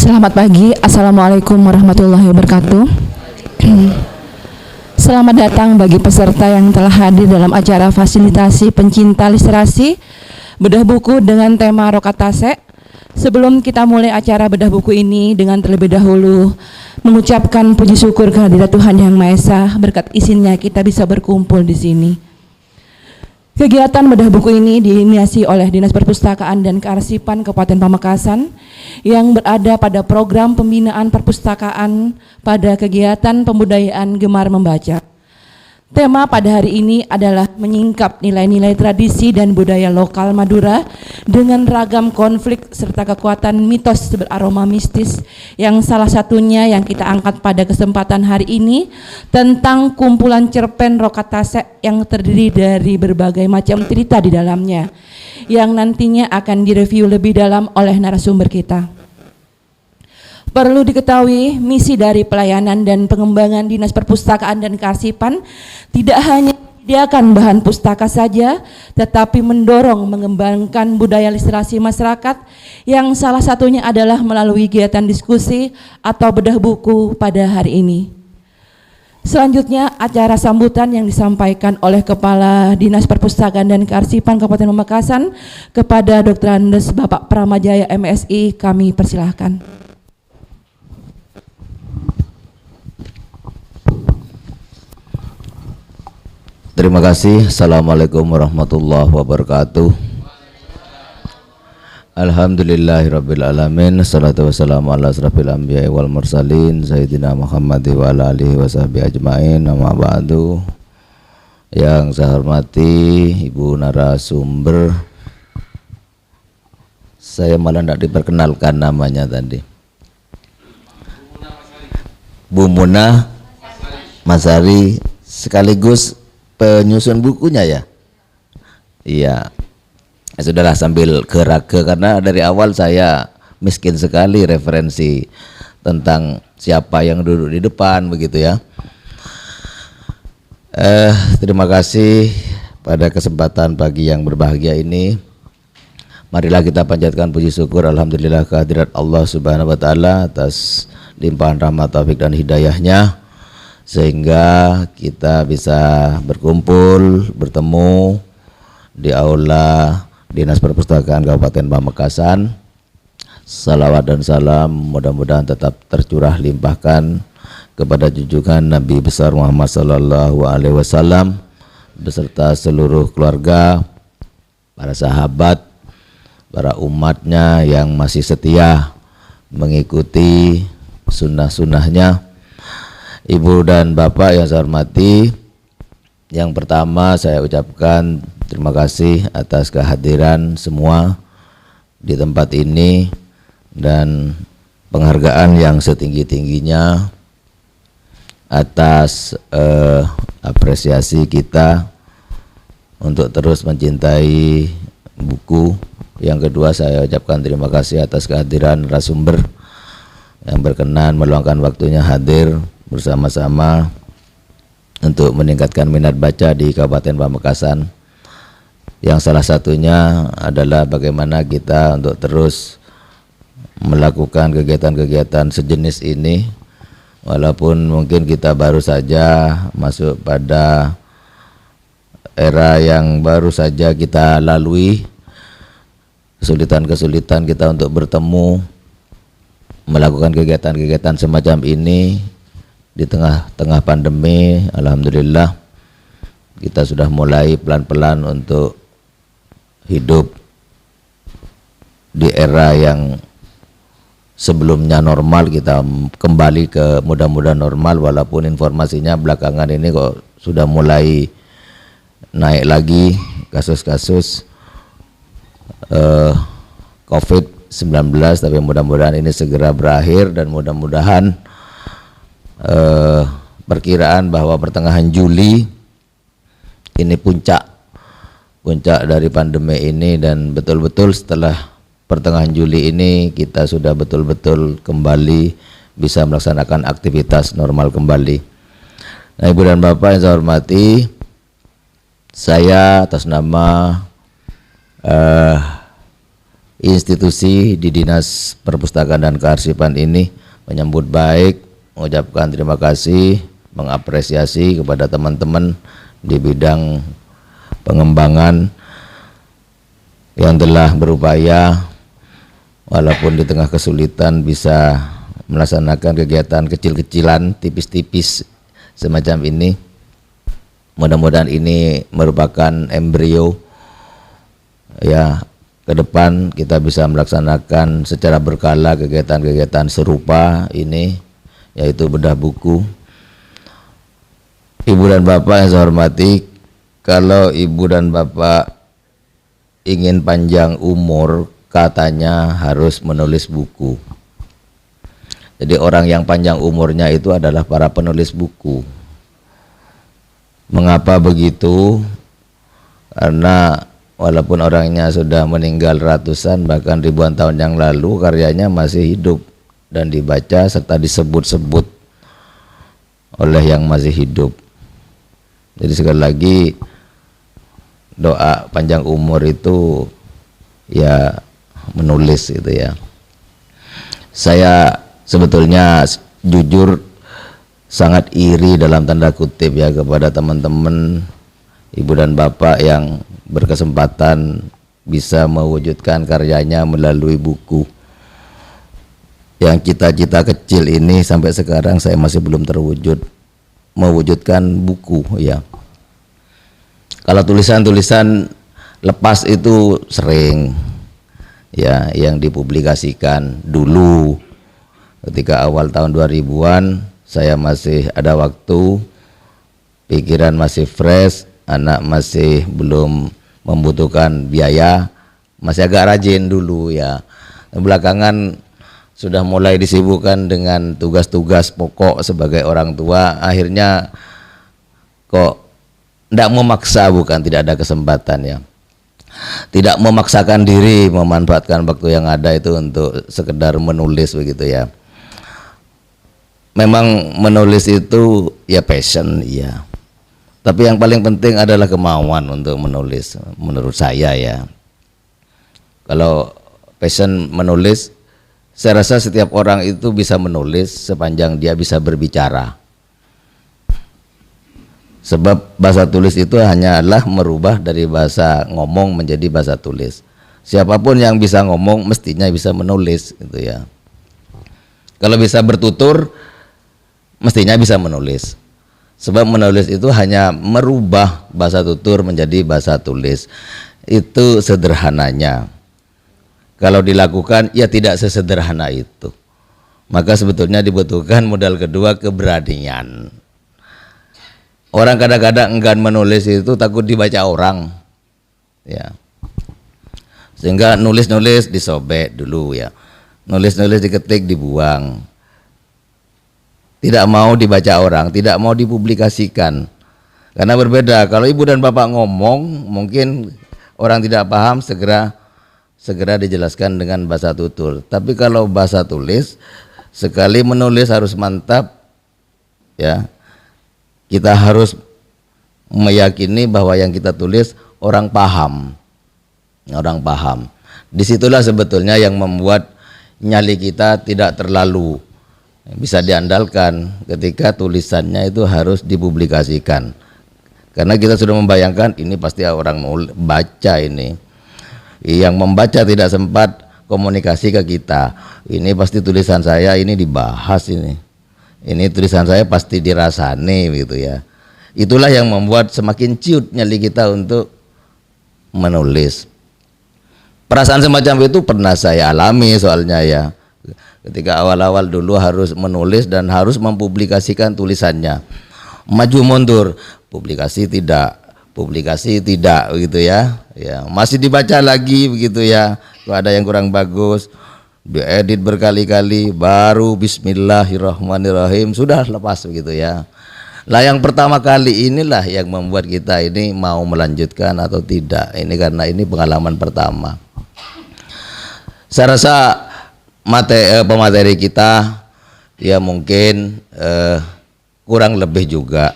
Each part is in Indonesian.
Selamat pagi, Assalamualaikum warahmatullahi wabarakatuh. Selamat datang bagi peserta yang telah hadir dalam acara fasilitasi pencinta literasi bedah buku dengan tema Rokatase. Sebelum kita mulai acara bedah buku ini, dengan terlebih dahulu mengucapkan puji syukur kehadirat Tuhan Yang Maha Esa, berkat izinnya kita bisa berkumpul di sini. Kegiatan bedah buku ini diinisiasi oleh Dinas Perpustakaan dan Kearsipan Kabupaten Pamekasan yang berada pada program pembinaan perpustakaan pada kegiatan pembudayaan Gemar Membaca. Tema pada hari ini adalah menyingkap nilai-nilai tradisi dan budaya lokal Madura dengan ragam konflik serta kekuatan mitos beraroma mistis, yang salah satunya yang kita angkat pada kesempatan hari ini tentang kumpulan cerpen Rokatase yang terdiri dari berbagai macam cerita di dalamnya, yang nantinya akan direview lebih dalam oleh narasumber kita. Perlu diketahui, misi dari pelayanan dan pengembangan Dinas Perpustakaan dan Kearsipan tidak hanya menyediakan bahan pustaka saja, tetapi mendorong mengembangkan budaya literasi masyarakat, yang salah satunya adalah melalui kegiatan diskusi atau bedah buku pada hari ini. Selanjutnya, acara sambutan yang disampaikan oleh Kepala Dinas Perpustakaan dan Kearsipan Kabupaten Pamekasan kepada Dr. Andes Bapak Pramajaya MSI, kami persilahkan. Terima kasih. Assalamualaikum warahmatullahi wabarakatuh. Alhamdulillahirabbil alamin. Assalatu wassalamu ala asrofil anbiya'i wal mursalin sayyidina Muhammad wa ala alihi wasahbihi ajmain. Amma ba'du. Yang saya hormati Ibu narasumber, saya malah tidak diperkenalkan namanya tadi. Bu Munah Masari, sekaligus penyusun bukunya ya? Iya. Sudahlah, sambil ke karena dari awal saya miskin sekali referensi tentang siapa yang duduk di depan begitu ya. Terima kasih pada kesempatan pagi yang berbahagia ini. Marilah kita panjatkan puji syukur alhamdulillah kehadirat Allah Subhanahu wa taala atas limpahan rahmat, taufik dan hidayahnya, sehingga kita bisa berkumpul, bertemu di aula Dinas Perpustakaan Kabupaten Pamekasan. Salawat dan salam mudah-mudahan tetap tercurah limpahkan kepada junjungan Nabi besar Muhammad sallallahu alaihi wasallam beserta seluruh keluarga, para sahabat, para umatnya yang masih setia mengikuti sunnah-sunnahnya. Ibu dan Bapak yang saya hormati, yang pertama saya ucapkan terima kasih atas kehadiran semua di tempat ini dan penghargaan yang setinggi-tingginya atas apresiasi kita untuk terus mencintai buku. Yang kedua, saya ucapkan terima kasih atas kehadiran narasumber yang berkenan meluangkan waktunya hadir bersama-sama untuk meningkatkan minat baca di Kabupaten Pamekasan, yang salah satunya adalah bagaimana kita untuk terus melakukan kegiatan-kegiatan sejenis ini, walaupun mungkin kita baru saja masuk pada era yang baru saja kita lalui, kesulitan-kesulitan kita untuk bertemu, melakukan kegiatan-kegiatan semacam ini di tengah-tengah pandemi. Alhamdulillah kita sudah mulai pelan-pelan untuk hidup di era yang sebelumnya normal. Kita kembali ke mudah-mudahan normal, walaupun informasinya belakangan ini kok sudah mulai naik lagi kasus-kasus COVID-19, tapi mudah-mudahan ini segera berakhir dan mudah-mudahan perkiraan bahwa pertengahan Juli ini puncak dari pandemi ini, dan betul-betul setelah pertengahan Juli ini kita sudah betul-betul kembali bisa melaksanakan aktivitas normal kembali. Nah, Ibu dan Bapak yang saya hormati, saya atas nama institusi di Dinas Perpustakaan dan Kearsipan ini menyambut baik, mengucapkan terima kasih, mengapresiasi kepada teman-teman di bidang pengembangan yang telah berupaya walaupun di tengah kesulitan bisa melaksanakan kegiatan kecil-kecilan, tipis-tipis semacam ini. Mudah-mudahan ini merupakan embrio ya, ke depan kita bisa melaksanakan secara berkala kegiatan-kegiatan serupa ini, yaitu bedah buku. Ibu dan Bapak yang saya hormati, kalau Ibu dan Bapak ingin panjang umur, katanya harus menulis buku. Jadi orang yang panjang umurnya itu adalah para penulis buku. Mengapa begitu? Karena walaupun orangnya sudah meninggal ratusan bahkan ribuan tahun yang lalu, karyanya masih hidup dan dibaca serta disebut-sebut oleh yang masih hidup. Jadi sekali lagi, doa panjang umur itu ya menulis gitu ya. Saya sebetulnya jujur sangat iri dalam tanda kutip ya kepada teman-teman Ibu dan Bapak yang berkesempatan bisa mewujudkan karyanya melalui buku. Yang cita-cita kecil ini sampai sekarang saya masih belum terwujud, mewujudkan buku ya. Kalau tulisan-tulisan lepas itu sering ya yang dipublikasikan dulu ketika awal tahun 2000-an. Saya masih ada waktu, pikiran masih fresh, anak masih belum membutuhkan biaya, masih agak rajin dulu ya. Belakangan sudah mulai disibukkan dengan tugas-tugas pokok sebagai orang tua, akhirnya kok tidak memaksa, bukan tidak ada kesempatan ya. Tidak memaksakan diri memanfaatkan waktu yang ada itu untuk sekedar menulis begitu ya. Memang menulis itu ya passion ya. Tapi yang paling penting adalah kemauan untuk menulis menurut saya ya. Kalau passion menulis, saya rasa setiap orang itu bisa menulis sepanjang dia bisa berbicara. Sebab bahasa tulis itu hanyalah merubah dari bahasa ngomong menjadi bahasa tulis. Siapapun yang bisa ngomong mestinya bisa menulis gitu ya. Kalau bisa bertutur mestinya bisa menulis. Sebab menulis itu hanya merubah bahasa tutur menjadi bahasa tulis. Itu sederhananya. Kalau dilakukan ya tidak sesederhana itu. Maka sebetulnya dibutuhkan modal kedua, keberanian. Orang kadang-kadang enggan menulis itu takut dibaca orang. Ya. Sehingga nulis-nulis disobek dulu ya. Nulis-nulis diketik dibuang. Tidak mau dibaca orang, tidak mau dipublikasikan. Karena berbeda, kalau Ibu dan Bapak ngomong, mungkin orang tidak paham, segera dijelaskan dengan bahasa tutur. Tapi kalau bahasa tulis, sekali menulis harus mantap, ya. Kita harus meyakini bahwa yang kita tulis orang paham, Disitulah sebetulnya yang membuat nyali kita tidak terlalu bisa diandalkan ketika tulisannya itu harus dipublikasikan. Karena kita sudah membayangkan ini pasti orang baca ini. Yang membaca tidak sempat komunikasi ke kita. Ini pasti tulisan saya ini dibahas ini. Ini tulisan saya pasti dirasani gitu ya. Itulah yang membuat semakin ciut nyali kita untuk menulis. Perasaan semacam itu pernah saya alami soalnya ya. Ketika awal-awal dulu harus menulis dan harus mempublikasikan tulisannya. Maju mundur, publikasi tidak begitu ya. Ya, masih dibaca lagi begitu ya. Kalau ada yang kurang bagus, diedit berkali-kali, baru bismillahirrahmanirrahim sudah lepas begitu ya. Lah yang pertama kali inilah yang membuat kita ini mau melanjutkan atau tidak. Ini karena ini pengalaman pertama. Saya rasa pemateri kita ya mungkin kurang lebih juga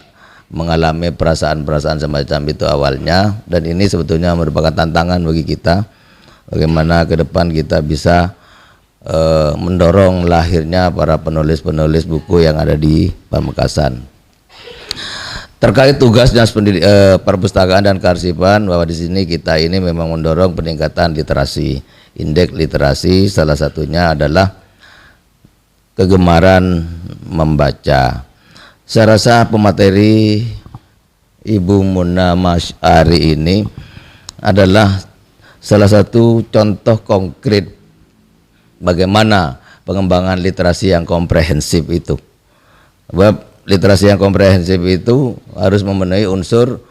mengalami perasaan-perasaan semacam itu awalnya, dan ini sebetulnya merupakan tantangan bagi kita bagaimana ke depan kita bisa mendorong lahirnya para penulis-penulis buku yang ada di Pamekasan. Terkait tugas dinas perpustakaan dan kearsipan, bahwa di sini kita ini memang mendorong peningkatan literasi. Indeks literasi salah satunya adalah kegemaran membaca. Saya rasa pemateri Ibu Muna Masyari ini adalah salah satu contoh konkret bagaimana pengembangan literasi yang komprehensif itu. Sebab literasi yang komprehensif itu harus memenuhi unsur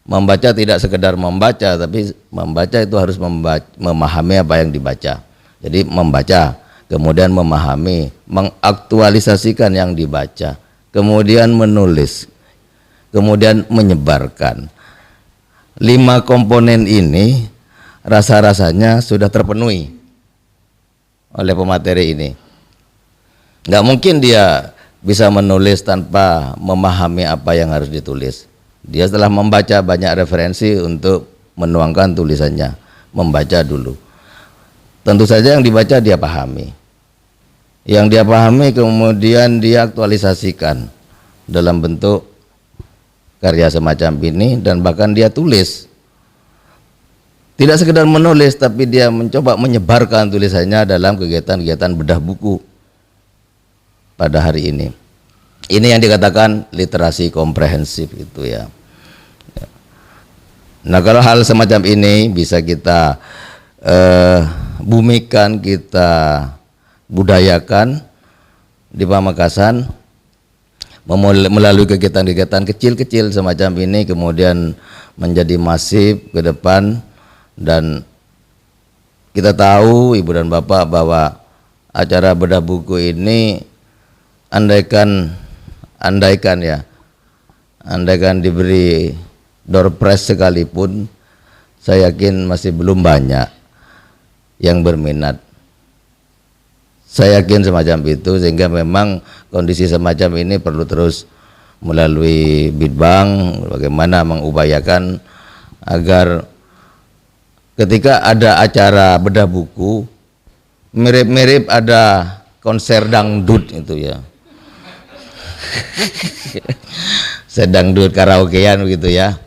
membaca, tidak sekedar membaca, tapi membaca itu harus memahami apa yang dibaca. Jadi membaca, kemudian memahami, mengaktualisasikan yang dibaca, kemudian menulis, kemudian menyebarkan. 5 komponen ini rasa-rasanya sudah terpenuhi oleh pemateri ini. Nggak mungkin dia bisa menulis tanpa memahami apa yang harus ditulis. Dia setelah membaca banyak referensi untuk menuangkan tulisannya, membaca dulu. Tentu saja yang dibaca dia pahami. Yang dia pahami kemudian dia aktualisasikan dalam bentuk karya semacam ini, dan bahkan dia tulis. Tidak sekedar menulis, tapi dia mencoba menyebarkan tulisannya dalam kegiatan-kegiatan bedah buku pada hari ini. Ini yang dikatakan literasi komprehensif itu ya. Nah, kalau hal semacam ini bisa kita bumikan, kita budayakan di Pamekasan melalui kegiatan-kegiatan kecil-kecil semacam ini, kemudian menjadi masif ke depan. Dan kita tahu Ibu dan Bapak bahwa acara bedah buku ini andaikan diberi door prize sekalipun, saya yakin masih belum banyak yang berminat. Saya yakin semacam itu, sehingga memang kondisi semacam ini perlu terus melalui Bidbang bagaimana mengupayakan agar ketika ada acara bedah buku, mirip-mirip ada konser dangdut itu ya. Sedangdut karaokean begitu ya.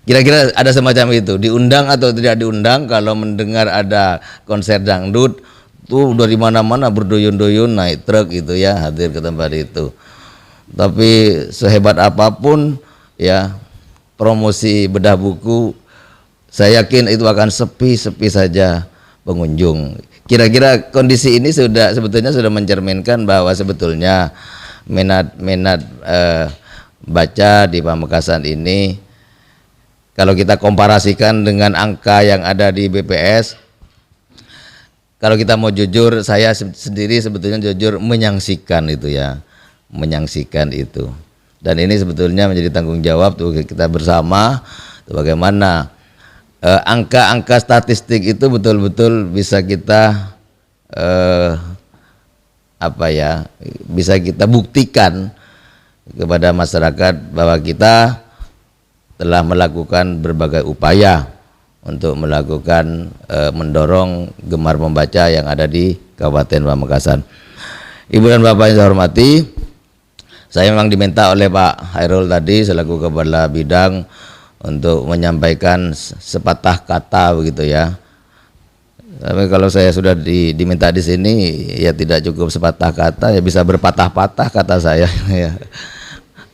Kira-kira ada semacam itu, diundang atau tidak diundang. Kalau mendengar ada konser dangdut tuh dari mana-mana berduyun-duyun naik truk gitu ya, hadir ke tempat itu. Tapi sehebat apapun ya promosi bedah buku, saya yakin itu akan sepi-sepi saja pengunjung. Kira-kira kondisi ini sebetulnya sudah mencerminkan bahwa sebetulnya minat baca di Pamekasan ini, kalau kita komparasikan dengan angka yang ada di BPS, kalau kita mau jujur, saya sendiri sebetulnya jujur menyaksikan itu ya, menyaksikan itu. Dan ini sebetulnya menjadi tanggung jawab tuh kita bersama, bagaimana angka-angka statistik itu betul-betul bisa kita bisa kita buktikan kepada masyarakat bahwa kita telah melakukan berbagai upaya untuk melakukan mendorong gemar membaca yang ada di Kabupaten Pamekasan. Ibu dan Bapak yang saya hormati, saya memang diminta oleh Pak Hairul tadi selaku Kepala Bidang untuk menyampaikan sepatah kata begitu ya. Tapi kalau saya sudah diminta di sini ya tidak cukup sepatah kata, ya bisa berpatah-patah kata saya ya.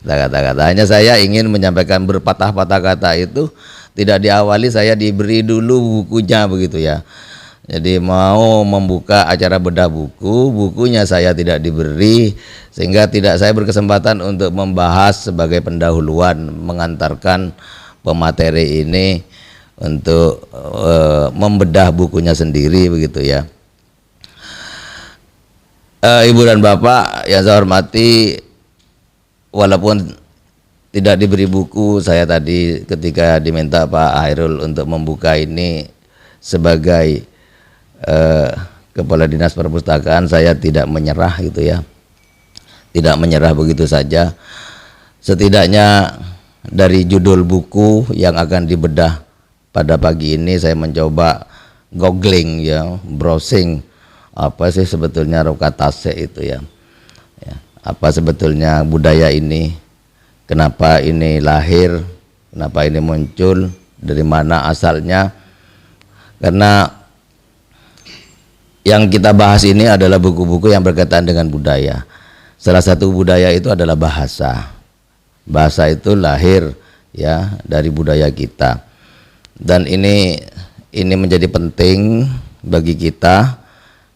Kata-kata hanya saya ingin menyampaikan berpatah-patah kata itu tidak diawali saya diberi dulu bukunya begitu ya. Jadi mau membuka acara bedah buku, bukunya saya tidak diberi, sehingga tidak saya berkesempatan untuk membahas sebagai pendahuluan, mengantarkan pemateri ini untuk membedah bukunya sendiri begitu ya. Ibu dan Bapak yang saya hormati, walaupun tidak diberi buku, saya tadi ketika diminta Pak Hairul untuk membuka ini sebagai Kepala Dinas Perpustakaan, saya tidak menyerah gitu ya, tidak menyerah begitu saja. Setidaknya dari judul buku yang akan dibedah pada pagi ini saya mencoba googling ya, browsing apa sih sebetulnya Rokatase itu ya. Apa sebetulnya budaya ini, kenapa ini lahir, kenapa ini muncul, dari mana asalnya. Karena yang kita bahas ini adalah buku-buku yang berkaitan dengan budaya. Salah satu budaya itu adalah bahasa. Bahasa itu lahir ya dari budaya kita. Dan ini menjadi penting bagi kita.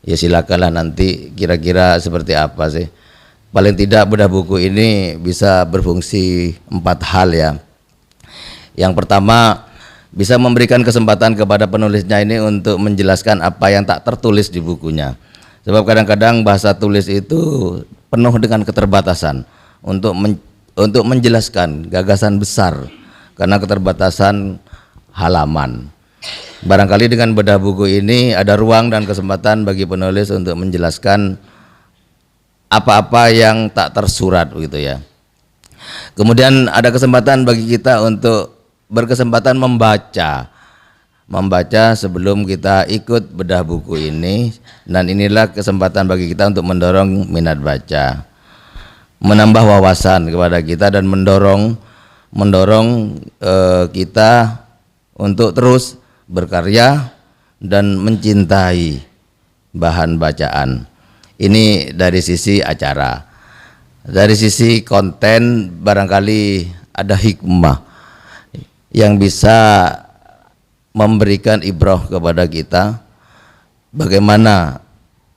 Ya silakanlah nanti kira-kira seperti apa sih. Paling tidak bedah buku ini bisa berfungsi 4 hal ya. Yang pertama, bisa memberikan kesempatan kepada penulisnya ini untuk menjelaskan apa yang tak tertulis di bukunya. Sebab kadang-kadang bahasa tulis itu penuh dengan keterbatasan untuk menjelaskan gagasan besar karena keterbatasan halaman. Barangkali dengan bedah buku ini ada ruang dan kesempatan bagi penulis untuk menjelaskan apa-apa yang tak tersurat gitu ya. Kemudian ada kesempatan bagi kita untuk berkesempatan membaca sebelum kita ikut bedah buku ini, dan inilah kesempatan bagi kita untuk mendorong minat baca, menambah wawasan kepada kita dan mendorong kita untuk terus berkarya dan mencintai bahan bacaan. Ini dari sisi acara. Dari sisi konten barangkali ada hikmah yang bisa memberikan ibrah kepada kita bagaimana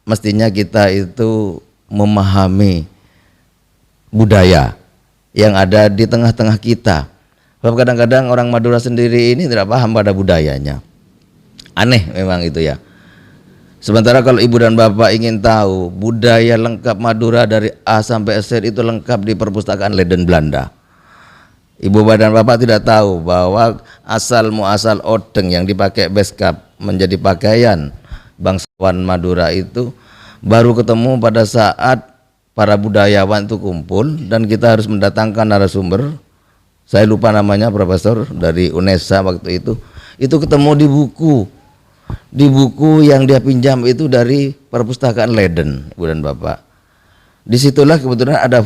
mestinya kita itu memahami budaya yang ada di tengah-tengah kita. Sebab kadang-kadang orang Madura sendiri ini tidak paham pada budayanya. Aneh memang itu ya. Sementara kalau ibu dan bapak ingin tahu budaya lengkap Madura dari A sampai Z itu lengkap di perpustakaan Leiden Belanda. Ibu dan bapak tidak tahu bahwa asal muasal odeng yang dipakai beskap menjadi pakaian bangsawan Madura itu baru ketemu pada saat para budayawan itu kumpul dan kita harus mendatangkan narasumber. Saya lupa namanya, profesor dari UNESA waktu itu ketemu di buku yang dia pinjam itu dari perpustakaan Leiden, ibu dan bapak. Disitulah kebetulan ada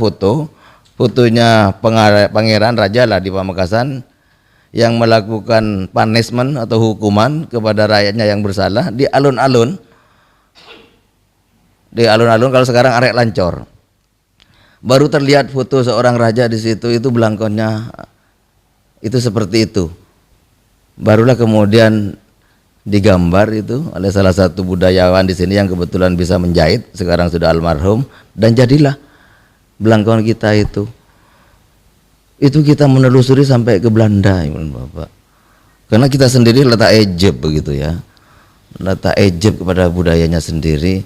fotonya pangeran raja lah di Pamekasan yang melakukan punishment atau hukuman kepada rakyatnya yang bersalah di alun-alun. Di alun-alun kalau sekarang arek Lancor. Baru terlihat foto seorang raja di situ, itu belangkonnya itu seperti itu. Barulah kemudian digambar itu oleh salah satu budayawan di sini yang kebetulan bisa menjahit, sekarang sudah almarhum, dan jadilah belangkon kita itu kita menelusuri sampai ke Belanda, ibu dan bapak. Karena kita sendiri letak ejeb begitu ya, letak ejeb kepada budayanya sendiri,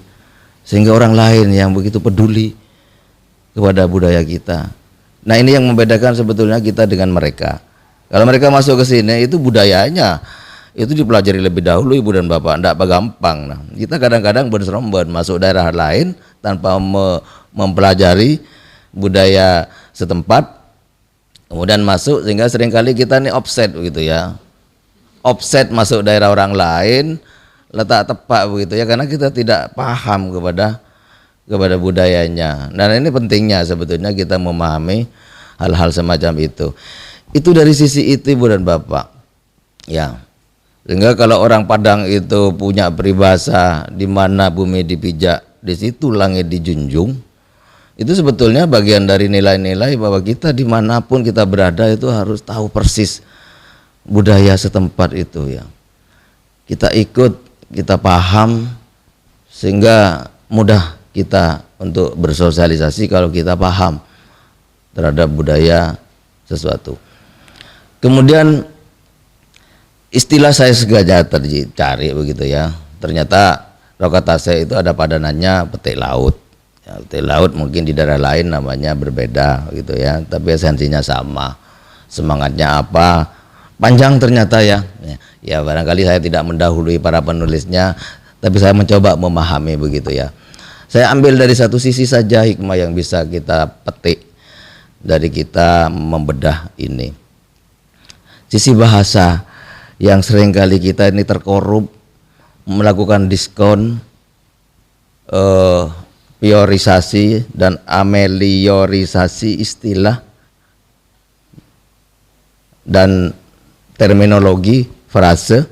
sehingga orang lain yang begitu peduli kepada budaya kita. Nah ini yang membedakan sebetulnya kita dengan mereka. Kalau mereka masuk ke sini itu budayanya itu dipelajari lebih dahulu, ibu dan bapak, tidak gampang. Nah, kita kadang-kadang berseromban masuk daerah lain tanpa mempelajari budaya setempat, kemudian masuk sehingga seringkali kita ini offset begitu ya, offset masuk daerah orang lain, letak tepak begitu ya, karena kita tidak paham kepada budayanya. Dan ini pentingnya sebetulnya kita memahami hal-hal semacam itu. Itu dari sisi itu, ibu dan bapak ya. Sehingga kalau orang Padang itu punya peribahasa di mana bumi dipijak, di situ langit dijunjung. Itu sebetulnya bagian dari nilai-nilai bahwa kita dimanapun kita berada itu harus tahu persis budaya setempat itu ya. Kita ikut, kita paham, sehingga mudah kita untuk bersosialisasi kalau kita paham terhadap budaya sesuatu. Kemudian istilah saya sengaja cari begitu ya. Ternyata Rokatase itu ada padanannya petik laut. Ya, petik laut mungkin di daerah lain namanya berbeda gitu ya, tapi esensinya sama. Semangatnya apa? Panjang ternyata ya. Ya barangkali saya tidak mendahului para penulisnya, tapi saya mencoba memahami begitu ya. Saya ambil dari satu sisi saja hikmah yang bisa kita petik dari kita membedah ini. Sisi bahasa. yang seringkali kita ini terkorup, melakukan diskon, priorisasi dan ameliorisasi istilah dan terminologi, frase,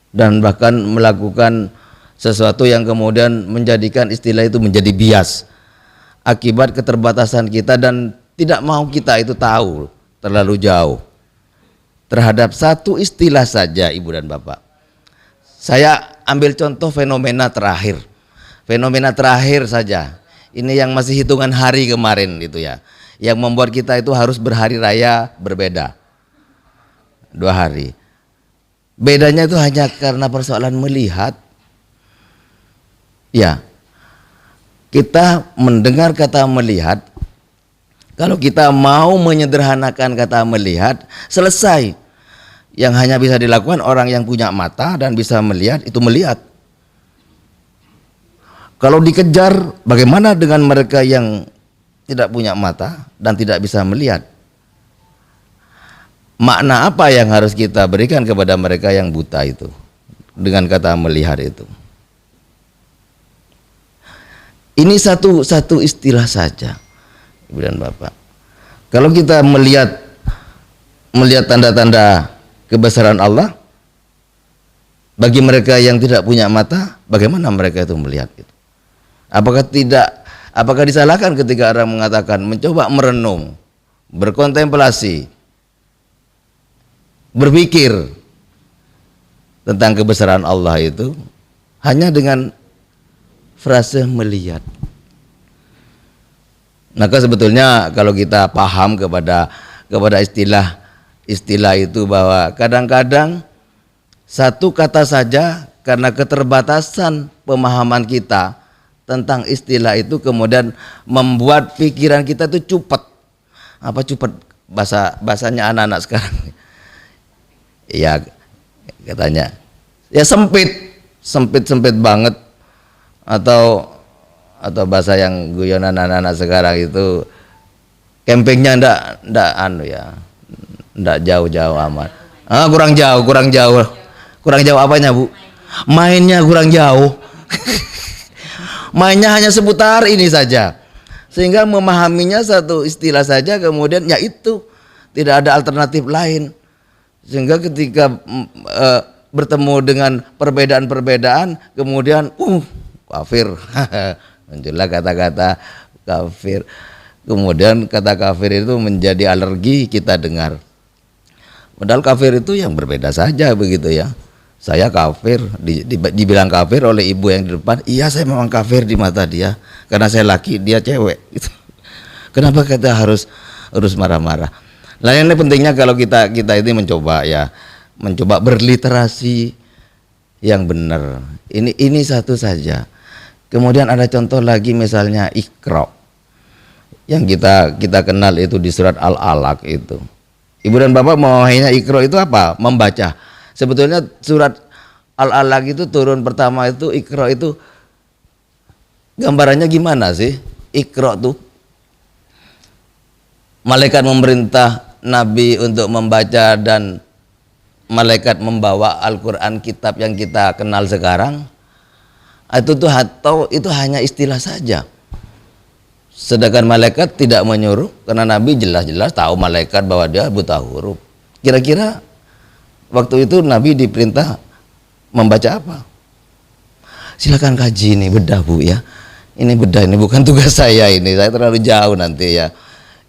dan bahkan melakukan sesuatu yang kemudian menjadikan istilah itu menjadi bias akibat keterbatasan kita dan tidak mau kita itu tahu terlalu jauh terhadap satu istilah saja. Ibu dan Bapak, saya ambil contoh fenomena terakhir saja, ini yang masih hitungan hari kemarin itu ya, yang membuat kita itu harus berhari raya berbeda 2 hari. Bedanya itu hanya karena persoalan melihat. Ya, kita mendengar kata melihat, kalau kita mau menyederhanakan kata melihat, selesai. Yang hanya bisa dilakukan orang yang punya mata dan bisa melihat, itu melihat. Kalau dikejar, bagaimana dengan mereka yang tidak punya mata dan tidak bisa melihat? Makna apa yang harus kita berikan kepada mereka yang buta itu dengan kata melihat itu? Ini satu istilah saja, Ibu dan Bapak. Kalau kita melihat tanda-tanda kebesaran Allah, bagi mereka yang tidak punya mata, bagaimana mereka itu melihat itu? Apakah disalahkan ketika orang mengatakan mencoba merenung, berkontemplasi, berpikir tentang kebesaran Allah itu hanya dengan frase melihat? Maka sebetulnya kalau kita paham kepada istilah itu, bahwa kadang-kadang satu kata saja karena keterbatasan pemahaman kita tentang istilah itu kemudian membuat pikiran kita itu cupet. Apa cupet? Bahasanya anak-anak sekarang. Ya katanya ya sempit banget, atau bahasa yang guyonan anak-anak sekarang itu campingnya ndak jauh-jauh amat. Kurang jauh apanya, Bu? Mainnya kurang jauh. Mainnya hanya seputar ini saja, sehingga memahaminya satu istilah saja, kemudian ya itu, tidak ada alternatif lain. Sehingga ketika bertemu dengan perbedaan-perbedaan, kemudian kafir. Muncullah kata-kata kafir. Kemudian kata kafir itu menjadi alergi kita dengar. Padahal kafir itu yang berbeda saja begitu ya. Saya kafir, dibilang kafir oleh ibu yang di depan, iya saya memang kafir di mata dia, karena saya laki, dia cewek. Kenapa kita harus marah-marah? Nah, ini pentingnya kalau kita ini mencoba berliterasi yang benar. Ini satu saja. Kemudian ada contoh lagi, misalnya Iqra, yang kita kenal itu di surat Al-Alaq itu. Ibu dan Bapak memahaminya Iqra itu apa? Membaca. Sebetulnya surat Al-Alaq itu turun pertama itu, Iqra itu gambarannya gimana sih? Iqra tuh malaikat memerintah Nabi untuk membaca, dan malaikat membawa Al-Quran, kitab yang kita kenal sekarang. Itu tuh, atau itu hanya istilah saja. Sedangkan malaikat tidak menyuruh, karena Nabi jelas-jelas tahu malaikat bahwa dia buta huruf. Kira-kira waktu itu Nabi diperintah membaca apa? Silakan kaji ini, bedah Bu ya. Ini bedah, ini bukan tugas saya ini. Saya terlalu jauh nanti ya.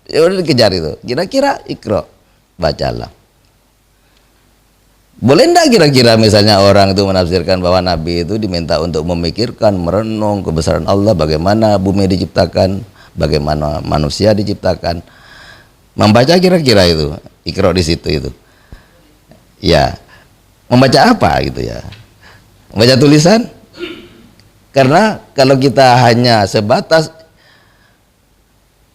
Ya udah dikejar itu. Kira-kira Iqra, bacalah. Boleh enggak kira-kira misalnya orang itu menafsirkan bahwa Nabi itu diminta untuk memikirkan, merenung kebesaran Allah, bagaimana bumi diciptakan, bagaimana manusia diciptakan. Membaca kira-kira itu, Iqra di situ itu. Ya, membaca apa gitu ya? Membaca tulisan? Karena kalau kita hanya sebatas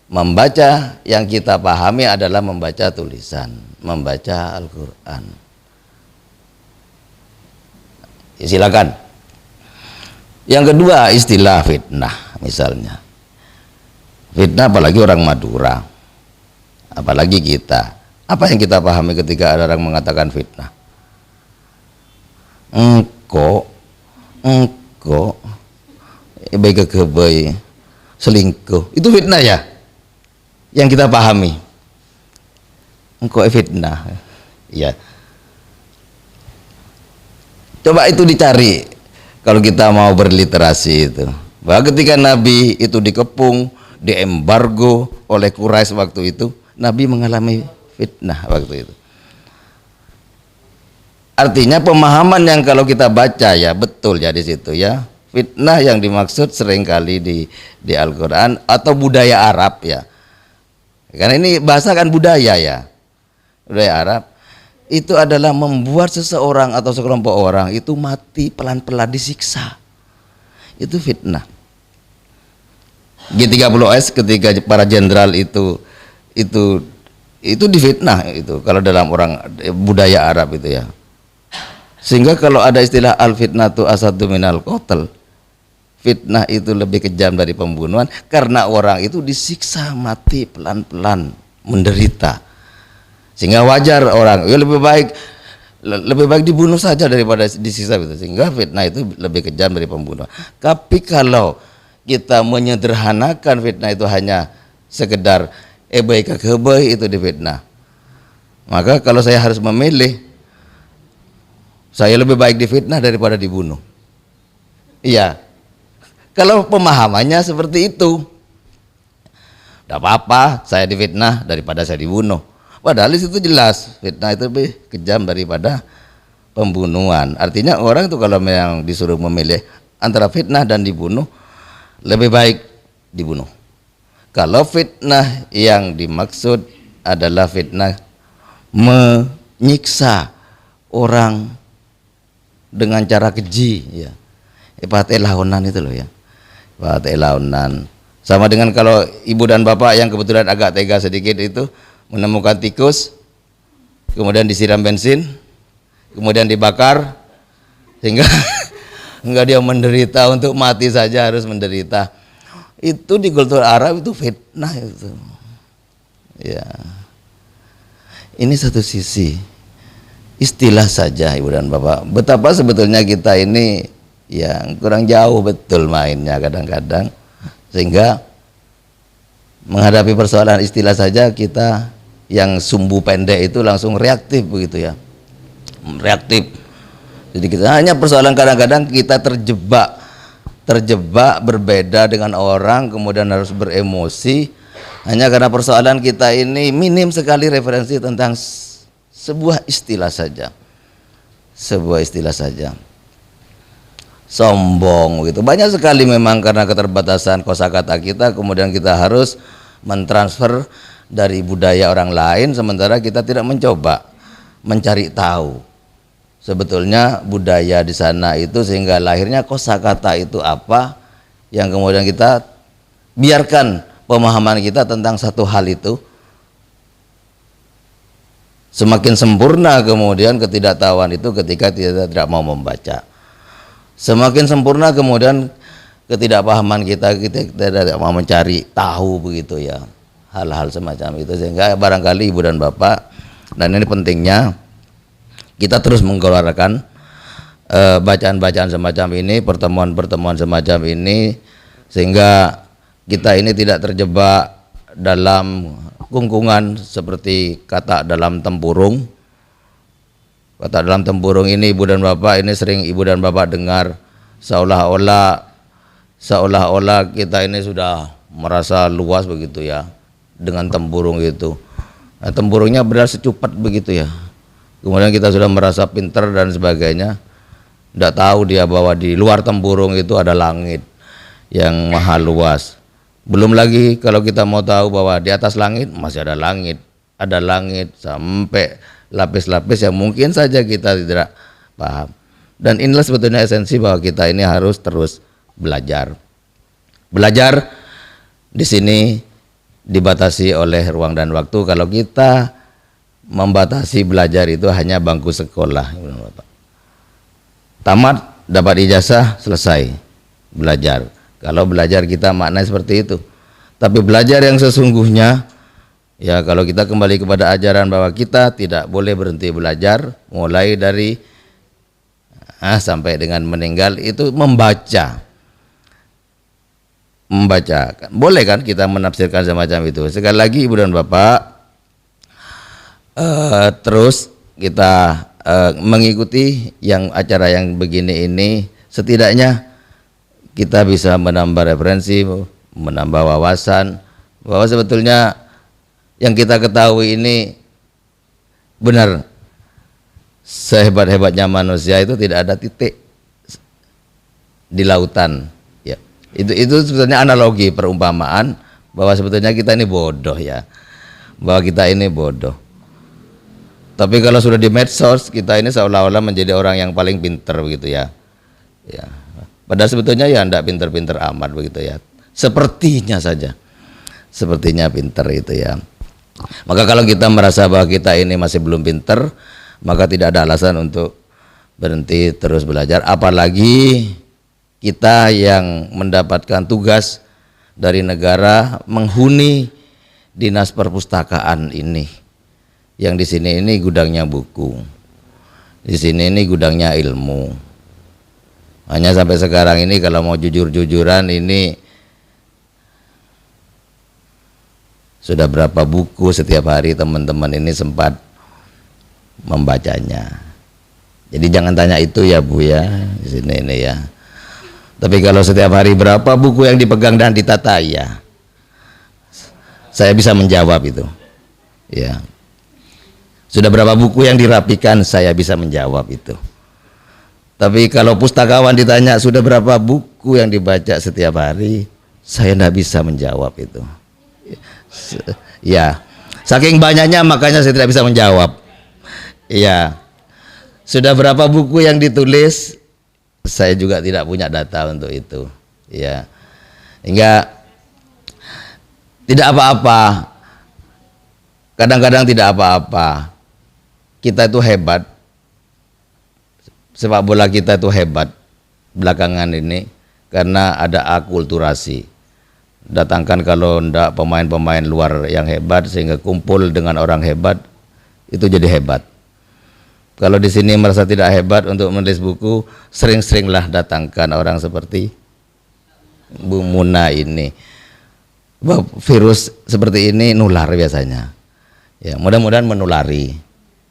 membaca, yang kita pahami adalah membaca tulisan, membaca Al-Quran. Ya, silakan. Yang kedua, istilah fitnah misalnya. Fitnah apalagi orang Madura, apalagi kita. Apa yang kita pahami ketika ada orang mengatakan fitnah? engko baik ke baik selingkuh itu fitnah ya, yang kita pahami. Engko fitnah ya, coba itu dicari kalau kita mau berliterasi itu, bahwa ketika Nabi itu dikepung, diembargo oleh Quraisy waktu itu, Nabi mengalami fitnah waktu itu. Artinya pemahaman yang kalau kita baca ya betul ya di situ ya, fitnah yang dimaksud seringkali di Al-Quran atau budaya Arab ya, karena ini bahasa kan budaya ya, budaya Arab itu adalah membuat seseorang atau sekelompok orang itu mati pelan-pelan disiksa, itu fitnah. G30S ketika para jenderal itu difitnah itu kalau dalam orang budaya Arab itu ya. Sehingga kalau ada istilah al-fitnatu asadu minal qatl, fitnah itu lebih kejam dari pembunuhan karena orang itu disiksa mati pelan-pelan menderita. Sehingga wajar orang ya lebih baik dibunuh saja daripada disiksa itu. Sehingga fitnah itu lebih kejam dari pembunuhan. Tapi kalau kita menyederhanakan fitnah itu hanya sekedar baik ke baik itu difitnah. Maka kalau saya harus memilih, saya lebih baik difitnah daripada dibunuh. Iya. Kalau pemahamannya seperti itu, tidak apa-apa saya difitnah daripada saya dibunuh. Padahal itu jelas fitnah itu lebih kejam daripada pembunuhan. Artinya orang itu kalau memang disuruh memilih antara fitnah dan dibunuh, lebih baik dibunuh. Kalau fitnah yang dimaksud adalah fitnah menyiksa orang dengan cara keji ya, ipate laonan itu loh ya, ipate laonan. Sama dengan kalau ibu dan bapak yang kebetulan agak tega sedikit itu menemukan tikus, kemudian disiram bensin, kemudian dibakar, sehingga enggak dia menderita, untuk mati saja harus menderita. Itu di kultur Arab itu fitnah itu. Ya. Ini satu sisi. Istilah saja ibu dan bapak, betapa sebetulnya kita ini yang kurang jauh betul mainnya kadang-kadang, sehingga menghadapi persoalan istilah saja kita yang sumbu pendek itu langsung reaktif begitu ya, reaktif. Jadi kita hanya persoalan kadang-kadang kita terjebak berbeda dengan orang, kemudian harus beremosi hanya karena persoalan kita ini minim sekali referensi tentang sebuah istilah saja, sombong gitu. Banyak sekali memang karena keterbatasan kosakata kita, kemudian kita harus mentransfer dari budaya orang lain, sementara kita tidak mencoba mencari tahu sebetulnya budaya di sana itu, sehingga lahirnya kosakata itu apa, yang kemudian kita biarkan pemahaman kita tentang satu hal itu semakin sempurna, kemudian ketidaktahuan itu ketika tidak mau membaca. Semakin sempurna kemudian ketidakpahaman kita tidak mau mencari tahu begitu ya. Hal-hal semacam itu, sehingga barangkali ibu dan bapak, dan ini pentingnya kita terus mengeluarkan bacaan-bacaan semacam ini, pertemuan-pertemuan semacam ini, sehingga kita ini tidak terjebak dalam kungkungan seperti kata dalam tempurung. Kata dalam tempurung ini ibu dan bapak, ini sering ibu dan bapak dengar seolah-olah kita ini sudah merasa luas begitu ya dengan tempurung itu. Nah, tempurungnya benar secupat begitu ya. Kemudian kita sudah merasa pintar dan sebagainya. Tidak tahu dia bahwa di luar tempurung itu ada langit yang maha luas. Belum lagi kalau kita mau tahu bahwa di atas langit masih ada langit sampai lapis-lapis yang mungkin saja kita tidak paham. Dan inilah sebetulnya esensi bahwa kita ini harus terus belajar. Belajar di sini dibatasi oleh ruang dan waktu. Kalau kita membatasi belajar itu hanya bangku sekolah, tamat dapat ijazah selesai belajar. Kalau belajar kita maknanya seperti itu. Tapi belajar yang sesungguhnya, ya kalau kita kembali kepada ajaran bahwa kita tidak boleh berhenti belajar, mulai dari sampai dengan meninggal itu membaca. Boleh kan kita menafsirkan semacam itu. Sekali lagi Ibu dan Bapak, terus kita mengikuti yang acara yang begini ini, setidaknya kita bisa menambah referensi, menambah wawasan bahwa sebetulnya yang kita ketahui ini benar. Sehebat-hebatnya manusia itu tidak ada titik di lautan. Ya, itu sebetulnya analogi perumpamaan bahwa sebetulnya kita ini bodoh ya, bahwa kita ini bodoh. Tapi kalau sudah di medsos, kita ini seolah-olah menjadi orang yang paling pinter begitu ya. Ya, padahal sebetulnya ya enggak pinter-pinter amat begitu ya. Sepertinya saja, sepertinya pinter itu ya. Maka kalau kita merasa bahwa kita ini masih belum pinter, maka tidak ada alasan untuk berhenti terus belajar. Apalagi kita yang mendapatkan tugas dari negara menghuni dinas perpustakaan ini, yang di sini ini gudangnya buku, di sini ini gudangnya ilmu. Hanya sampai sekarang ini kalau mau jujur-jujuran ini sudah berapa buku setiap hari teman-teman ini sempat membacanya. Jadi jangan tanya itu ya Bu ya, di sini ini ya. Tapi kalau setiap hari berapa buku yang dipegang dan ditata ya, saya bisa menjawab itu. Ya. Sudah berapa buku yang dirapikan, saya bisa menjawab itu. Tapi kalau pustakawan ditanya sudah berapa buku yang dibaca setiap hari, saya tidak bisa menjawab itu. Ya, saking banyaknya makanya saya tidak bisa menjawab. Iya, sudah berapa buku yang ditulis, saya juga tidak punya data untuk itu. Ya, hingga tidak apa-apa. Kadang-kadang tidak apa-apa. Kita itu hebat. Sepak bola kita itu hebat belakangan ini karena ada akulturasi. Datangkan kalau ndak pemain-pemain luar yang hebat sehingga kumpul dengan orang hebat, itu jadi hebat. Kalau di sini merasa tidak hebat untuk menulis buku, sering-seringlah datangkan orang seperti Bu Muna ini. Virus seperti ini nular biasanya. Ya, mudah-mudahan menulari.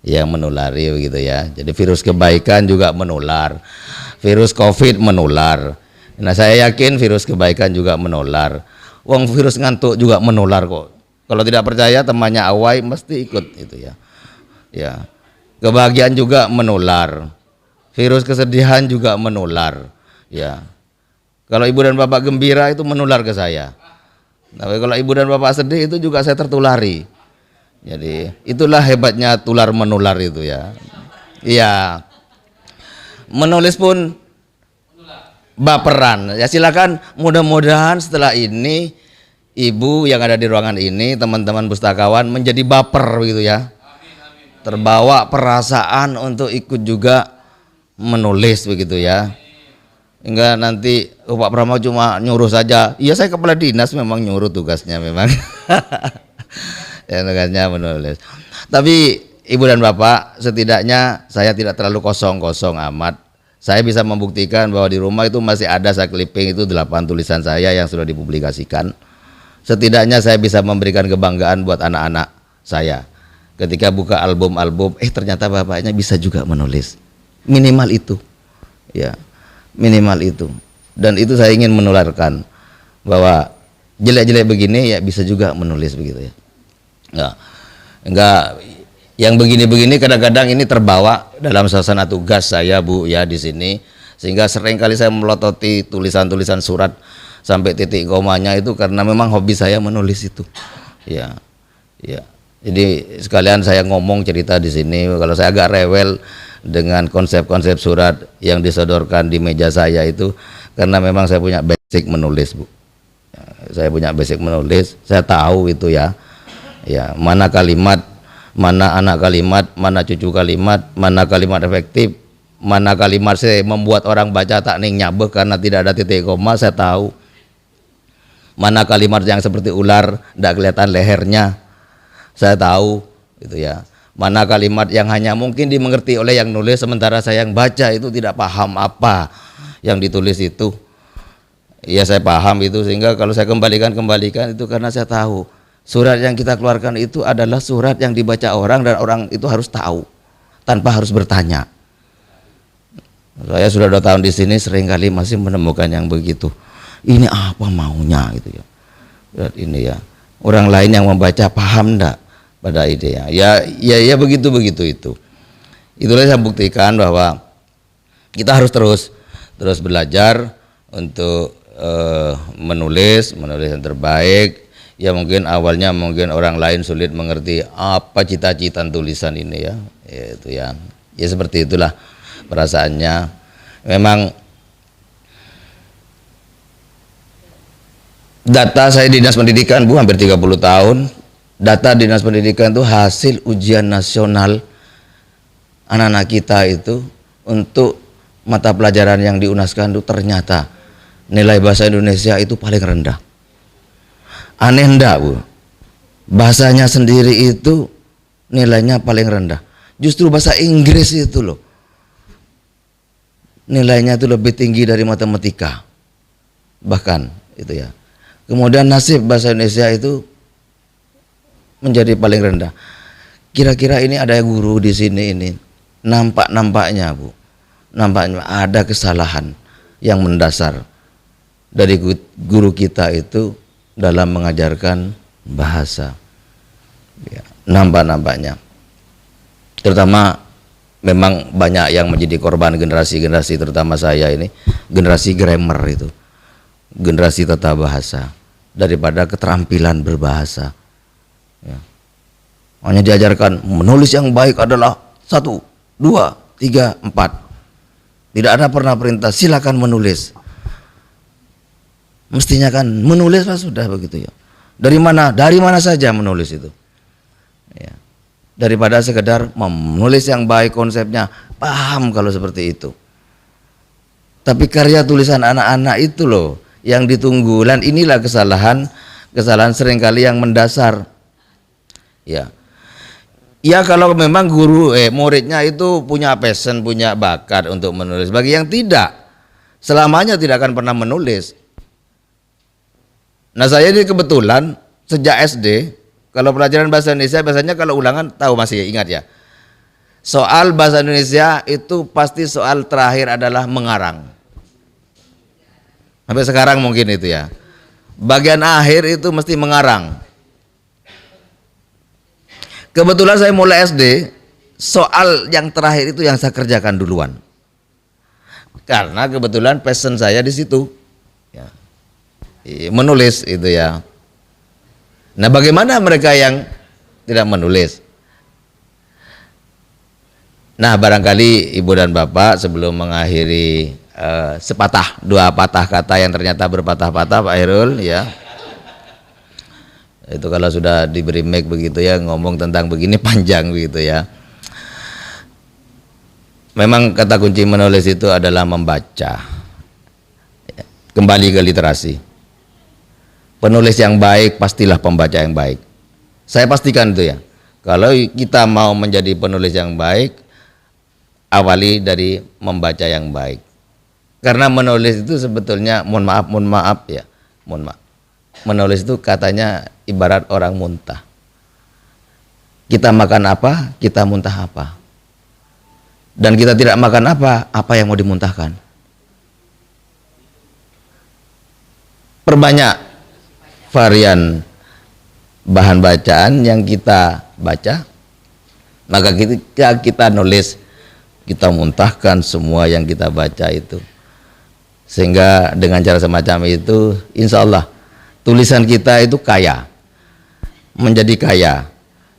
Ya, menulari begitu ya. Jadi virus kebaikan juga menular. Virus Covid menular. Nah, saya yakin virus kebaikan juga menular. Wong virus ngantuk juga menular kok. Kalau tidak percaya temannya Awai mesti ikut itu ya. Ya. Kebahagiaan juga menular. Virus kesedihan juga menular. Ya. Kalau ibu dan bapak gembira itu menular ke saya. Tapi kalau ibu dan bapak sedih itu juga saya tertulari. Jadi itulah hebatnya tular menular itu ya. Iya. Menulis pun baperan. Ya silakan, mudah-mudahan setelah ini ibu yang ada di ruangan ini, teman-teman pustakawan menjadi baper gitu ya. Terbawa perasaan untuk ikut juga menulis begitu ya. Enggak nanti Pak Pramo cuma nyuruh saja. Iya, saya kepala dinas memang nyuruh tugasnya memang. Ya, tugasnya menulis. Tapi ibu dan bapak, setidaknya saya tidak terlalu kosong-kosong amat. Saya bisa membuktikan bahwa di rumah itu masih ada saya clipping itu 8 tulisan saya yang sudah dipublikasikan. Setidaknya saya bisa memberikan kebanggaan buat anak-anak saya. Ketika buka album-album, ternyata bapaknya bisa juga menulis. Minimal itu. Ya. Minimal itu. Dan itu saya ingin menularkan bahwa jelek-jelek begini ya bisa juga menulis begitu ya. Enggak yang begini-begini kadang-kadang ini terbawa dalam suasana tugas saya Bu ya di sini, sehingga sering kali saya melototi tulisan-tulisan surat sampai titik komanya itu karena memang hobi saya menulis itu. Ya. Ya. Jadi sekalian saya ngomong cerita di sini, kalau saya agak rewel dengan konsep-konsep surat yang disodorkan di meja saya itu karena memang saya punya basic menulis Bu. Saya punya basic menulis, saya tahu itu ya. Ya, mana kalimat, mana anak kalimat, mana cucu kalimat, mana kalimat efektif, mana kalimat saya membuat orang baca tak ning nyabeh karena tidak ada titik koma, saya tahu. Mana kalimat yang seperti ular, tidak kelihatan lehernya, saya tahu itu ya. Mana kalimat yang hanya mungkin dimengerti oleh yang nulis, sementara saya yang baca itu tidak paham apa yang ditulis itu. Ya saya paham itu, sehingga kalau saya kembalikan itu karena saya tahu surat yang kita keluarkan itu adalah surat yang dibaca orang, dan orang itu harus tahu tanpa harus bertanya. Saya sudah 2 tahun di sini, seringkali masih menemukan yang begitu. Ini apa maunya gitu ya. Ini ya. Orang lain yang membaca paham enggak pada idenya? Ya begitu itu. Itulah saya buktikan bahwa kita harus terus belajar untuk menulis yang terbaik. Ya mungkin awalnya orang lain sulit mengerti apa cita-cita tulisan ini ya. Itu ya. Ya seperti itulah perasaannya. Memang data saya di Dinas Pendidikan Bu hampir 30 tahun. Data Dinas Pendidikan itu hasil ujian nasional anak-anak kita itu untuk mata pelajaran yang diunaskan itu ternyata nilai bahasa Indonesia itu paling rendah. Aneh enggak Bu? Bahasanya sendiri itu nilainya paling rendah. Justru bahasa Inggris itu loh nilainya itu lebih tinggi dari matematika. Bahkan itu ya. Kemudian nasib bahasa Indonesia itu menjadi paling rendah. Kira-kira ini ada guru di sini ini nampaknya Bu, nampaknya ada kesalahan yang mendasar dari guru kita itu dalam mengajarkan bahasa. Ya, nampaknya. Terutama memang banyak yang menjadi korban generasi terutama saya ini, generasi grammar itu, generasi tata bahasa daripada keterampilan berbahasa. Ya. Hanya diajarkan menulis yang baik adalah 1, 2, 3, 4. Tidak ada pernah perintah silakan menulis. Mestinya kan menulis lah sudah begitu ya. Dari mana saja menulis itu. Ya. Daripada sekedar menulis yang baik konsepnya, paham kalau seperti itu. Tapi karya tulisan anak-anak itu loh yang ditunggu, dan inilah kesalahan seringkali yang mendasar. Ya. Ya kalau memang muridnya itu punya passion, punya bakat untuk menulis. Bagi yang tidak, selamanya tidak akan pernah menulis. Nah saya ini kebetulan sejak SD, kalau pelajaran bahasa Indonesia biasanya kalau ulangan tahu masih ingat ya. Soal bahasa Indonesia itu pasti soal terakhir adalah mengarang. Sampai sekarang mungkin itu ya. Bagian akhir itu mesti mengarang. Kebetulan saya mulai SD, soal yang terakhir itu yang saya kerjakan duluan. Karena kebetulan passion saya di situ. Ya. Menulis itu ya. Nah, bagaimana mereka yang tidak menulis? Nah, barangkali Ibu dan Bapak sebelum mengakhiri sepatah 2 patah kata yang ternyata berpatah-patah Pak Hairul ya. Itu kalau sudah diberi mic begitu ya, ngomong tentang begini panjang begitu ya. Memang kata kunci menulis itu adalah membaca. Kembali ke literasi. Penulis yang baik pastilah pembaca yang baik. Saya pastikan itu ya. Kalau kita mau menjadi penulis yang baik, awali dari membaca yang baik. Karena menulis itu sebetulnya mohon maaf ya. Mohon maaf. Menulis itu katanya ibarat orang muntah. Kita makan apa, kita muntah apa. Dan kita tidak makan apa yang mau dimuntahkan. Perbanyak varian bahan bacaan yang kita baca, maka ketika kita nulis, kita muntahkan semua yang kita baca itu. Sehingga dengan cara semacam itu, insya Allah tulisan kita itu kaya, menjadi kaya.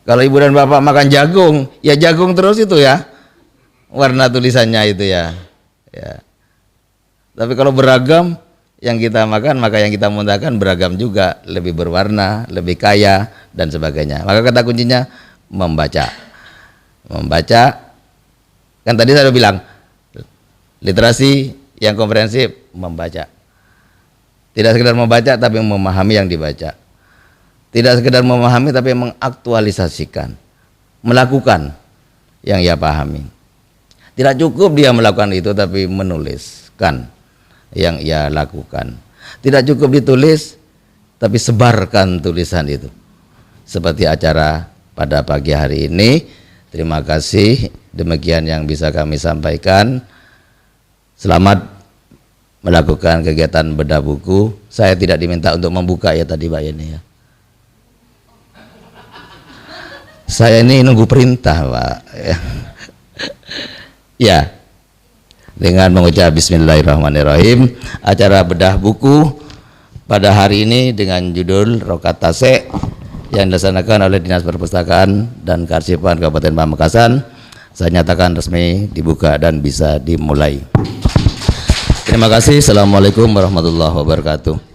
Kalau Ibu dan Bapak makan jagung, ya jagung terus itu ya, warna tulisannya itu ya. Tapi kalau beragam yang kita makan, maka yang kita muntahkan beragam juga, lebih berwarna, lebih kaya dan sebagainya. Maka kata kuncinya membaca. Membaca, kan tadi saya bilang literasi yang komprehensif, membaca. Tidak sekedar membaca tapi memahami yang dibaca. Tidak sekedar memahami tapi mengaktualisasikan, melakukan yang ia pahami. Tidak cukup dia melakukan itu, tapi menuliskan yang ia lakukan. Tidak cukup ditulis, tapi sebarkan tulisan itu. Seperti acara pada pagi hari ini. Terima kasih, demikian yang bisa kami sampaikan. Selamat melakukan kegiatan bedah buku. Saya tidak diminta untuk membuka ya tadi Pak Yeni ya. Saya ini nunggu perintah Pak. Ya, dengan mengucap Bismillahirrahmanirrahim, acara bedah buku pada hari ini dengan judul Rokat Tasek yang dilaksanakan oleh Dinas Perpustakaan dan Kearsipan Kabupaten Pamekasan, saya nyatakan resmi dibuka dan bisa dimulai. Terima kasih. Assalamualaikum warahmatullahi wabarakatuh.